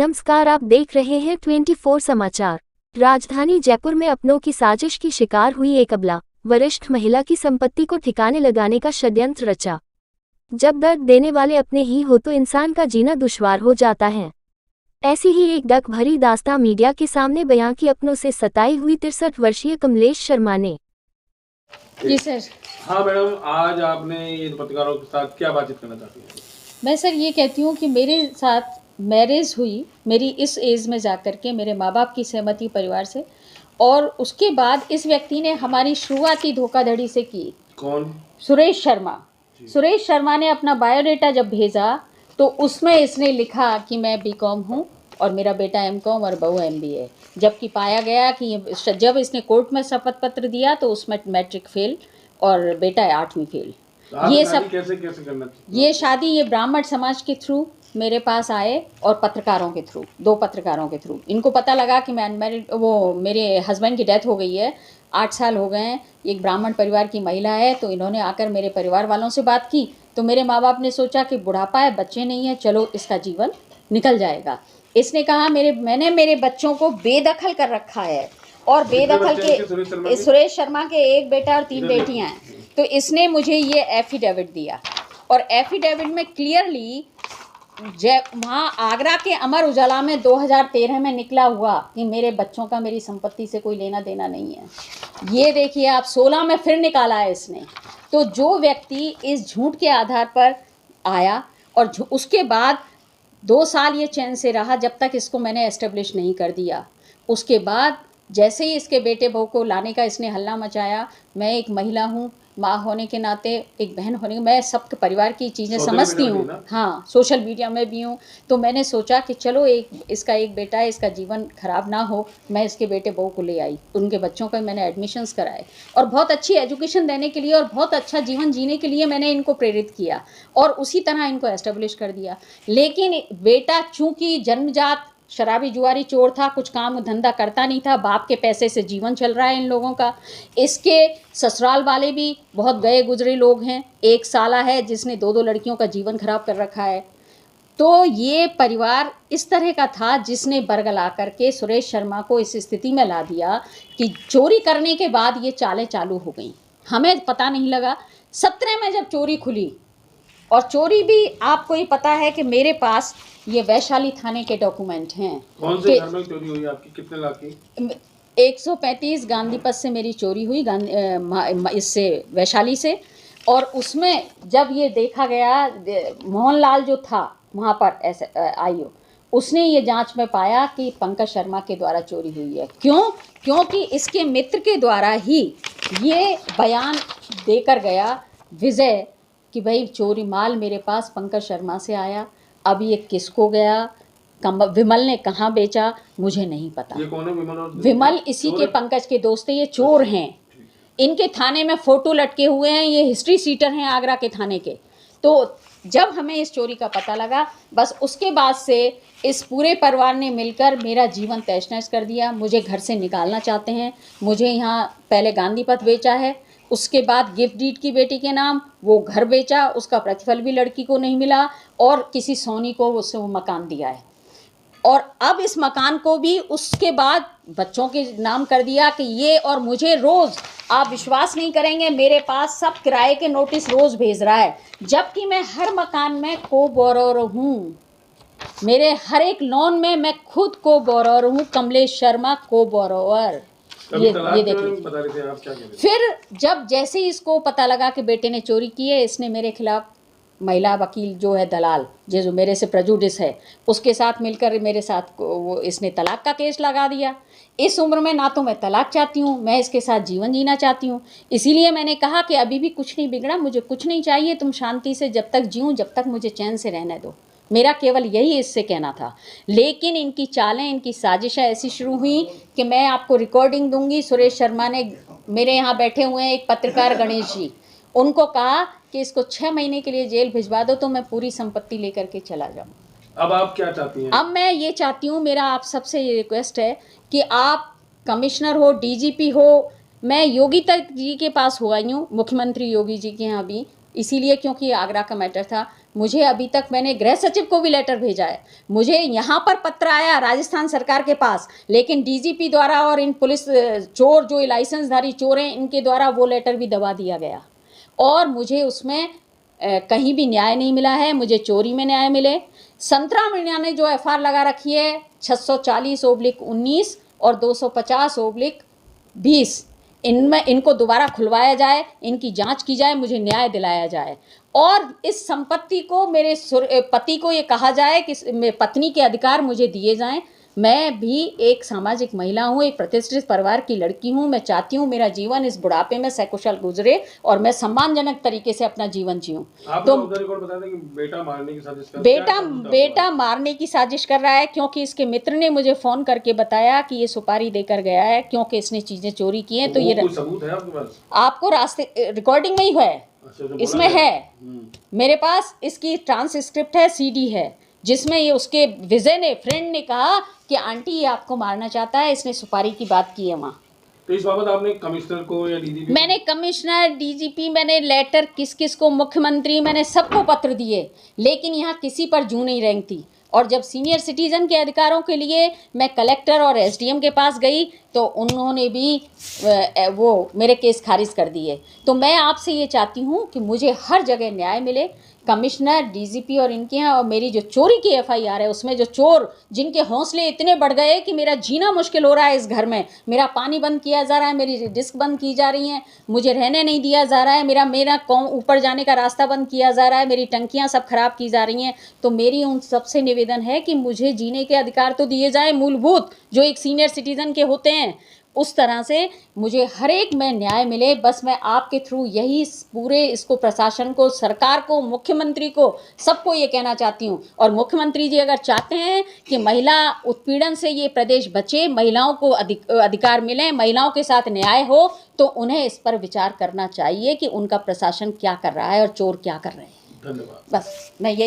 नमस्कार, आप देख रहे हैं 24 समाचार। राजधानी जयपुर में अपनों की साजिश की शिकार हुई एक अबला वरिष्ठ महिला की संपत्ति को ठिकाने लगाने का षड्यंत्र रचा। जब दर्द देने वाले अपने ही हो तो इंसान का जीना दुश्वार हो जाता है। ऐसी ही एक डक भरी दास्तां मीडिया के सामने बयां की अपनों से सताई हुई 63 वर्षीय कमलेश शर्मा ने। जी सर। हाँ मैडम, आज आपने ये पत्रकारों के साथ क्या बातचीत करना चाहती हैं? मैं सर ये कहती हूँ कि मेरे साथ मैरिज हुई मेरी इस एज में जाकर के मेरे माँ बाप की सहमति परिवार से, और उसके बाद इस व्यक्ति ने हमारी शुरुआती धोखाधड़ी से की। कौन? सुरेश शर्मा। सुरेश शर्मा ने अपना बायोडेटा जब भेजा तो उसमें इसने लिखा कि मैं बीकॉम हूँ और मेरा बेटा एमकॉम और बहू एमबीए, जबकि पाया गया कि जब इसने कोर्ट में शपथ पत्र दिया तो उसमें मैट्रिक फेल और बेटा 8वीं फेल। ये सब कैसे करना चाहिए? ये शादी ये ब्राह्मण समाज के थ्रू मेरे पास आए और पत्रकारों के थ्रू, 2 पत्रकारों के थ्रू। इनको पता लगा कि मैं अनमैरिड, वो मेरे हस्बैंड की डेथ हो गई है, 8 साल हो गए हैं, एक ब्राह्मण परिवार की महिला है। तो इन्होंने आकर मेरे परिवार वालों से बात की तो मेरे माँ बाप ने सोचा कि बुढ़ापा है, बच्चे नहीं है, चलो इसका जीवन निकल जाएगा। इसने कहा मैंने मेरे बच्चों को बेदखल कर रखा है, और बेदखल के सुरेश शर्मा के 1 बेटा और 3 बेटियां हैं। तो इसने मुझे ये एफिडेविट दिया, और एफिडेविट में क्लियरली वहाँ आगरा के अमर उजाला में 2013 में निकला हुआ कि मेरे बच्चों का मेरी संपत्ति से कोई लेना देना नहीं है। ये देखिए आप, 16 में फिर निकाला है इसने। तो जो व्यक्ति इस झूठ के आधार पर आया और उसके बाद 2 साल ये चैन से रहा जब तक इसको मैंने एस्टेब्लिश नहीं कर दिया। उसके बाद जैसे ही इसके बेटे बहू को लाने का इसने हल्ला मचाया, मैं एक महिला हूँ, माँ होने के नाते, एक बहन होने के, मैं सब परिवार की चीज़ें समझती हूँ। हाँ, सोशल मीडिया में भी हूँ। तो मैंने सोचा कि चलो इसका एक बेटा है, इसका जीवन खराब ना हो, मैं इसके बेटे बहू को ले आई। उनके बच्चों को मैंने एडमिशन्स कराए और बहुत अच्छी एजुकेशन देने के लिए और बहुत अच्छा जीवन जीने के लिए मैंने इनको प्रेरित किया और उसी तरह इनको एस्टेब्लिश कर दिया। लेकिन बेटा चूँकि जन्मजात शराबी जुआरी चोर था, कुछ काम धंधा करता नहीं था, बाप के पैसे से जीवन चल रहा है इन लोगों का। इसके ससुराल वाले भी बहुत गए गुजरे लोग हैं। एक साला है जिसने 2 लड़कियों का जीवन खराब कर रखा है। तो ये परिवार इस तरह का था जिसने बरगला करके सुरेश शर्मा को इस स्थिति में ला दिया कि चोरी करने के बाद ये चालें चालू हो गई। हमें पता नहीं लगा। 17 में जब चोरी खुली, और चोरी भी आपको ही पता है कि मेरे पास ये वैशाली थाने के डॉक्यूमेंट हैं। कौन से घर में चोरी हुई आपकी? कितने लाख की? 135 गांधी पथ से मेरी चोरी हुई, इससे वैशाली से। और उसमें जब ये देखा गया, मोहनलाल जो था वहाँ पर ऐसे आईओ, उसने ये जांच में पाया कि पंकज शर्मा के द्वारा चोरी हुई है। क्योंकि इसके मित्र के द्वारा ही ये बयान देकर गया विजय कि भाई चोरी माल मेरे पास पंकज शर्मा से आया। अब ये किसको गया, विमल ने कहाँ बेचा, मुझे नहीं पता। ये कौन है विमल? विमल इसी के पंकज के दोस्त हैं, ये चोर हैं। इनके थाने में फोटो लटके हुए हैं, ये हिस्ट्री सीटर हैं आगरा के थाने के। तो जब हमें इस चोरी का पता लगा, बस उसके बाद से इस पूरे परिवार ने मिलकर मेरा जीवन तहस नहस कर दिया। मुझे घर से निकालना चाहते हैं। मुझे यहाँ पहले गांधी पथ बेचा है, उसके बाद गिफ्ट डीड की बेटी के नाम वो घर बेचा, उसका प्रतिफल भी लड़की को नहीं मिला, और किसी सोनी को उससे वो मकान दिया है। और अब इस मकान को भी उसके बाद बच्चों के नाम कर दिया कि ये, और मुझे रोज़, आप विश्वास नहीं करेंगे, मेरे पास सब किराए के नोटिस रोज़ भेज रहा है, जबकि मैं हर मकान में को बोरोर हूँ। मेरे हर एक लोन में मैं खुद को बोरोर हूँ, कमलेश शर्मा को बोरोवर। ये देखिए। फिर जब जैसे ही इसको पता लगा कि बेटे ने चोरी की है, इसने मेरे खिलाफ महिला वकील जो है दलाल, जो मेरे से प्रजुडिस है, उसके साथ मिलकर मेरे साथ वो इसने तलाक का केस लगा दिया। इस उम्र में ना तो मैं तलाक चाहती हूँ, मैं इसके साथ जीवन जीना चाहती हूँ। इसीलिए मैंने कहा कि अभी भी कुछ नहीं बिगड़ा, मुझे कुछ नहीं चाहिए, तुम शांति से जब तक जीऊँ, जब तक मुझे चैन से रहने दो। मेरा केवल यही इससे कहना था। लेकिन इनकी चालें, इनकी साजिशें ऐसी शुरू हुई कि मैं आपको रिकॉर्डिंग दूंगी। सुरेश शर्मा ने, मेरे यहाँ बैठे हुए हैं एक पत्रकार गणेश जी, उनको कहा कि इसको 6 महीने के लिए जेल भिजवा दो तो मैं पूरी संपत्ति लेकर के चला जाऊँ। अब आप क्या चाहती हैं? अब मैं ये चाहती हूँ, मेरा आप सबसे ये रिक्वेस्ट है कि आप कमिश्नर हो, डीजीपी हो, मैं योगी तक जी के पास हो आई हूँ, मुख्यमंत्री योगी जी के यहाँ भी, इसीलिए क्योंकि आगरा का मैटर था। मुझे अभी तक मैंने गृह सचिव को भी लेटर भेजा है, मुझे यहाँ पर पत्र आया राजस्थान सरकार के पास, लेकिन डीजीपी द्वारा और इन पुलिस चोर जो लाइसेंसधारी चोर हैं इनके द्वारा वो लेटर भी दबा दिया गया और मुझे उसमें कहीं भी न्याय नहीं मिला है। मुझे चोरी में न्याय मिले। संतरा मीणा ने जो एफआईआर लगा रखी है 640/19 और 250/20 इनमें इनको दोबारा खुलवाया जाए, इनकी जांच की जाए, मुझे न्याय दिलाया जाए और इस संपत्ति को मेरे पति को ये कहा जाए कि पत्नी के अधिकार मुझे दिए जाएं। मैं भी एक सामाजिक महिला हूँ, एक प्रतिष्ठित परिवार की लड़की हूँ। मैं चाहती हूँ मेरा जीवन इस बुढ़ापे में सकुशल गुजरे और मैं सम्मानजनक तरीके से अपना जीवन जीऊँ। तो बताया था कि बेटा मारने की साजिश कर बेटा मारने की साजिश कर रहा है, क्योंकि इसके मित्र ने मुझे फोन करके बताया कि ये सुपारी देकर गया है क्योंकि इसने चीजें चोरी की हैं। तो ये कोई सबूत है आपके पास? आपको रास्ते रिकॉर्डिंग में ही है, इसमें है मेरे पास, इसकी ट्रांसक्रिप्ट है, सीडी है, जिसमें ये उसके विजय ने फ्रेंड ने कहा कि आंटी ये आपको मारना चाहता है, इसने सुपारी की बात की है वहाँ। तो इस बाबत आपने कमिश्नर को या डीजीपी? मैंने कमिश्नर, डीजीपी, मैंने लेटर किस किस को, मुख्यमंत्री, मैंने सबको पत्र दिए, लेकिन यहाँ किसी पर जू नहीं रेंगती। और जब सीनियर सिटीजन के अधिकारों के लिए मैं कलेक्टर और एसडीएम के पास गई तो उन्होंने भी वो मेरे केस खारिज कर दिए। तो मैं आपसे ये चाहती हूँ कि मुझे हर जगह न्याय मिले। कमिश्नर, डीजीपी और इनके यहाँ, और मेरी जो चोरी की एफआईआर है उसमें जो चोर जिनके हौसले इतने बढ़ गए कि मेरा जीना मुश्किल हो रहा है इस घर में, मेरा पानी बंद किया जा रहा है, मेरी डिस्क बंद की जा रही हैं, मुझे रहने नहीं दिया जा रहा है, मेरा ऊपर जाने का रास्ता बंद किया जा रहा है, मेरी टंकियाँ सब खराब की जा रही हैं। तो मेरी उन सबसे निवेदन है कि मुझे जीने के अधिकार तो दिए जाए मूलभूत, जो एक सीनियर सिटीजन के होते हैं, उस तरह से मुझे हर एक में न्याय मिले। बस मैं आपके थ्रू यही पूरे इसको प्रशासन को, सरकार को, मुख्यमंत्री को, सबको ये कहना चाहती हूँ। और मुख्यमंत्री जी अगर चाहते हैं कि महिला उत्पीड़न से ये प्रदेश बचे, महिलाओं को अधिकार मिले, महिलाओं के साथ न्याय हो, तो उन्हें इस पर विचार करना चाहिए कि उनका प्रशासन क्या कर रहा है और चोर क्या कर रहे हैं। धन्यवाद। बस मैं यही